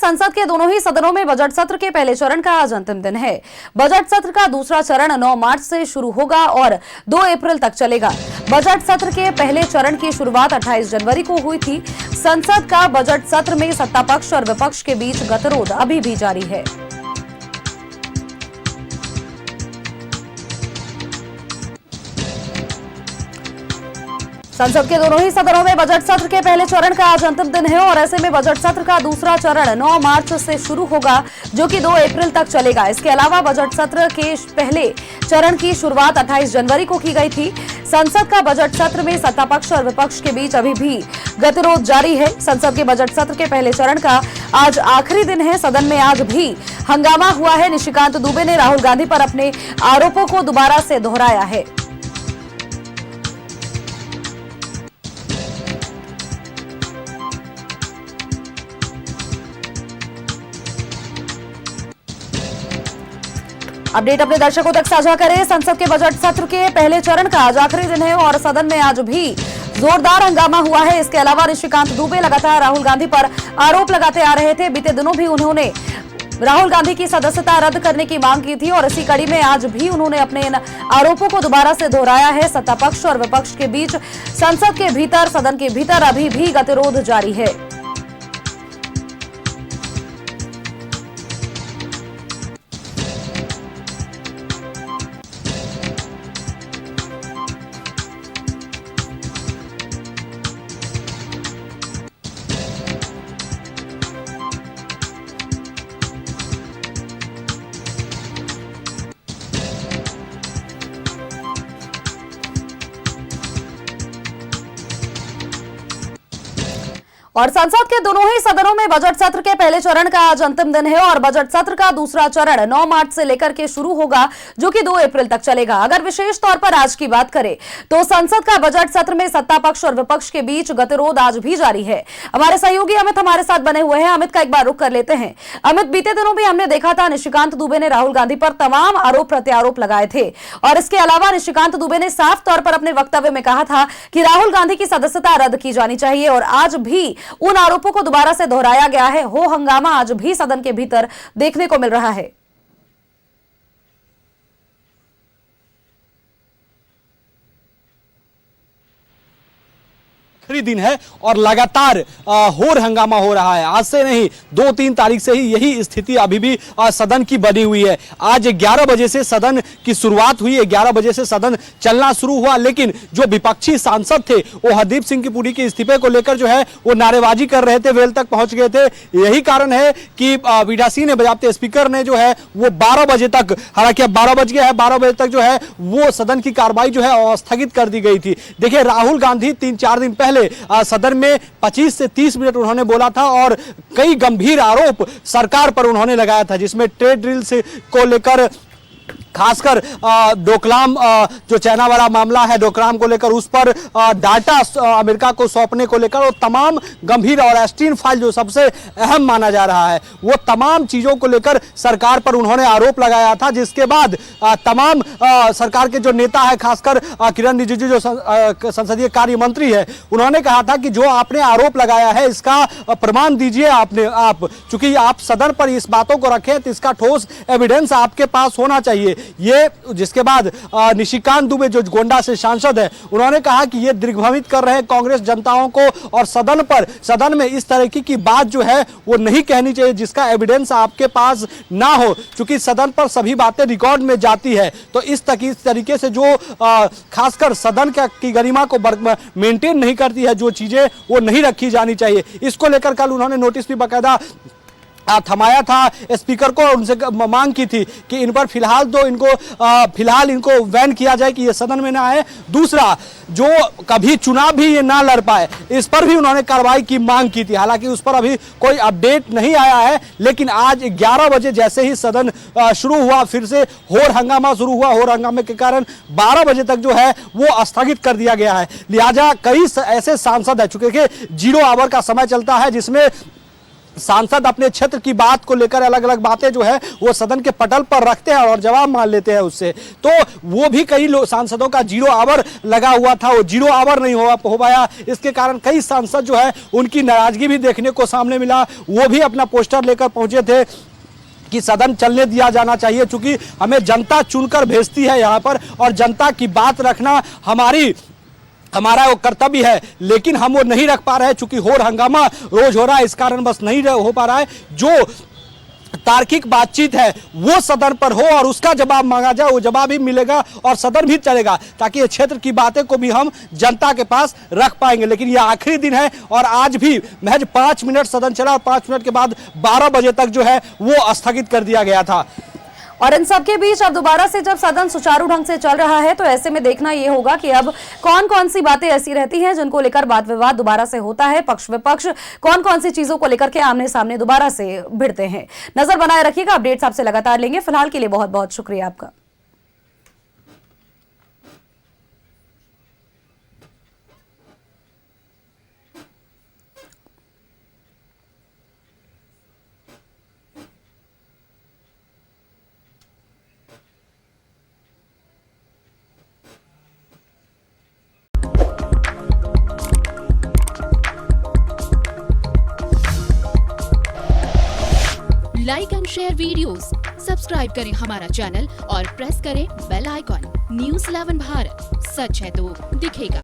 संसद के दोनों ही सदनों में बजट सत्र के पहले चरण का आज अंतिम दिन है। बजट सत्र का दूसरा चरण 9 मार्च से शुरू होगा और 2 अप्रैल तक चलेगा। बजट सत्र के पहले चरण की शुरुआत 28 जनवरी को हुई थी। संसद का बजट सत्र में सत्ता पक्ष और विपक्ष के बीच गतिरोध अभी भी जारी है। संसद के दोनों ही सदनों में बजट सत्र के पहले चरण का आज अंतिम दिन है और ऐसे में बजट सत्र का दूसरा चरण 9 मार्च से शुरू होगा, जो कि 2 अप्रैल तक चलेगा। इसके अलावा बजट सत्र के पहले चरण की शुरुआत 28 जनवरी को की गई थी। संसद का बजट सत्र में सत्ता पक्ष और विपक्ष के बीच अभी भी गतिरोध जारी है। संसद के बजट सत्र के पहले चरण का आज आखिरी दिन है। सदन में आज भी हंगामा हुआ है। निशिकांत दुबे ने राहुल गांधी पर अपने आरोपों को दोबारा से दोहराया है। अपडेट अपने दर्शकों तक साझा करें। संसद के बजट सत्र के पहले चरण का आज आखिरी दिन है और सदन में आज भी जोरदार हंगामा हुआ है। इसके अलावा निशिकांत दुबे लगातार राहुल गांधी पर आरोप लगाते आ रहे थे। बीते दिनों भी उन्होंने राहुल गांधी की सदस्यता रद्द करने की मांग की थी और इसी कड़ी में आज भी उन्होंने अपने इन आरोपों को दोबारा से दोहराया है। सत्ता पक्ष और विपक्ष के बीच संसद के भीतर, सदन के भीतर अभी भी गतिरोध जारी है। और संसद के दोनों ही सदनों में बजट सत्र के पहले चरण का आज अंतिम दिन है और बजट सत्र का दूसरा चरण 9 मार्च से लेकर के शुरू होगा, जो कि 2 अप्रैल तक चलेगा। अगर विशेष तौर पर आज की बात करें तो संसद का बजट सत्र में सत्ता पक्ष और विपक्ष के बीच गतिरोध आज भी जारी है। हमारे सहयोगी अमित हमारे साथ बने हुए हैं। अमित का एक बार रुख कर लेते हैं। अमित, बीते दिनों भी हमने देखा था निशिकांत दुबे ने राहुल गांधी पर तमाम आरोप प्रत्यारोप लगाए थे और इसके अलावा निशिकांत दुबे ने साफ तौर पर अपने वक्तव्य में कहा था कि राहुल गांधी की सदस्यता रद्द की जानी चाहिए और आज भी उन आरोपों को दोबारा से दोहराया गया है। हो हंगामा आज भी सदन के भीतर देखने को मिल रहा है। आखिरी दिन है और लगातार होर हंगामा हो रहा है। आज से नहीं, 2-3 तारीख से ही यही स्थिति अभी भी सदन की बनी हुई है। आज 11 बजे से सदन की शुरुआत हुई है, 11 बजे से सदन चलना शुरू हुआ, लेकिन जो विपक्षी सांसद थे वो हरदीप सिंह की पुरी के इस्तीफे को लेकर जो है वो नारेबाजी कर रहे थे, वेल तक पहुंच गए थे। यही कारण है कि पीठासीन ने, बजाबते स्पीकर ने जो है वो 12 बजे तक, हालांकि अब 12 बज गया है, 12 बजे तक जो है वो सदन की कार्रवाई जो है स्थगित कर दी गई थी। देखिए, राहुल गांधी 3-4 दिन पहले सदन में 25 से 30 मिनट उन्होंने बोला था और कई गंभीर आरोप सरकार पर उन्होंने लगाया था, जिसमें ट्रेड डील्स को लेकर, खासकर डोकलाम, जो चाइना वाला मामला है डोकलाम को लेकर, उस पर डाटा अमेरिका को सौंपने को लेकर और तमाम गंभीर, और एस्टीन फाइल जो सबसे अहम माना जा रहा है, वो तमाम चीजों को लेकर सरकार पर उन्होंने आरोप लगाया था। जिसके बाद तमाम सरकार के जो नेता है, खासकर किरण रिजिजू जो संसदीय कार्य मंत्री है, उन्होंने कहा था कि जो आपने आरोप लगाया है इसका प्रमाण दीजिए आप, चूंकि आप सदन पर इस बातों को रखें तो इसका ठोस एविडेंस आपके पास होना चाहिए। ये जिसके बाद निशिकांत दुबे जो गोंडा से सांसद है, उन्होंने कहा कि ये दिग्भ्रमित कर रहे हैं कांग्रेस जनताओं को और सदन में इस तरह की बात जो है वो नहीं कहनी चाहिए जिसका एविडेंस आपके पास ना हो, क्योंकि सदन पर सभी बातें रिकॉर्ड में जाती है। तो इस तरीके से जो खासकर सदन की गरिमा को मेंटेन नहीं करती है, जो चीजें वो नहीं रखी जानी चाहिए। इसको लेकर कल उन्होंने नोटिस भी बाकायदा थमाया था स्पीकर को और उनसे मांग की थी कि इन पर फिलहाल इनको बैन किया जाए कि ये सदन में ना आए। दूसरा, जो कभी चुनाव भी ये ना लड़ पाए, इस पर भी उन्होंने कार्रवाई की मांग की थी। हालांकि उस पर अभी कोई अपडेट नहीं आया है, लेकिन आज 11 बजे जैसे ही सदन शुरू हुआ, फिर से होर हंगामा शुरू हुआ। होर हंगामे के कारण 12 बजे तक जो है वो स्थगित कर दिया गया है। लिहाजा कई ऐसे सांसद है, चूंकि 0 आवर का समय चलता है जिसमें सांसद अपने क्षेत्र की बात को लेकर अलग अलग बातें जो है वो सदन के पटल पर रखते हैं और जवाब मान लेते हैं उससे, तो वो भी कई सांसदों का 0 आवर लगा हुआ था, वो 0 आवर नहीं हो पाया। इसके कारण कई सांसद जो है उनकी नाराजगी भी देखने को सामने मिला। वो भी अपना पोस्टर लेकर पहुंचे थे कि सदन चलने दिया जाना चाहिए, क्योंकि हमें जनता चुनकर भेजती है यहाँ पर और जनता की बात रखना हमारा वो कर्तव्य है, लेकिन हम वो नहीं रख पा रहे हैं क्योंकि होर हंगामा रोज हो रहा है। इस कारण बस नहीं हो पा रहा है। जो तार्किक बातचीत है वो सदन पर हो और उसका जवाब मांगा जाए, वो जवाब भी मिलेगा और सदन भी चलेगा, ताकि ये क्षेत्र की बातें को भी हम जनता के पास रख पाएंगे। लेकिन ये आखिरी दिन है और आज भी महज 5 मिनट सदन चला और 5 मिनट के बाद 12 बजे तक जो है वो स्थगित कर दिया गया था। और इन सब के बीच अब दोबारा से जब सदन सुचारू ढंग से चल रहा है तो ऐसे में देखना ये होगा कि अब कौन कौन सी बातें ऐसी रहती हैं जिनको लेकर वाद विवाद दोबारा से होता है, पक्ष विपक्ष कौन कौन सी चीजों को लेकर के आमने सामने दोबारा से भिड़ते हैं। नजर बनाए रखिएगा, अपडेट्स आपसे लगातार लेंगे। फिलहाल के लिए बहुत बहुत शुक्रिया आपका। Like and share videos, subscribe करें हमारा चैनल और प्रेस करें बेल आइकॉन। न्यूज़ 11 भारत, सच है तो दिखेगा।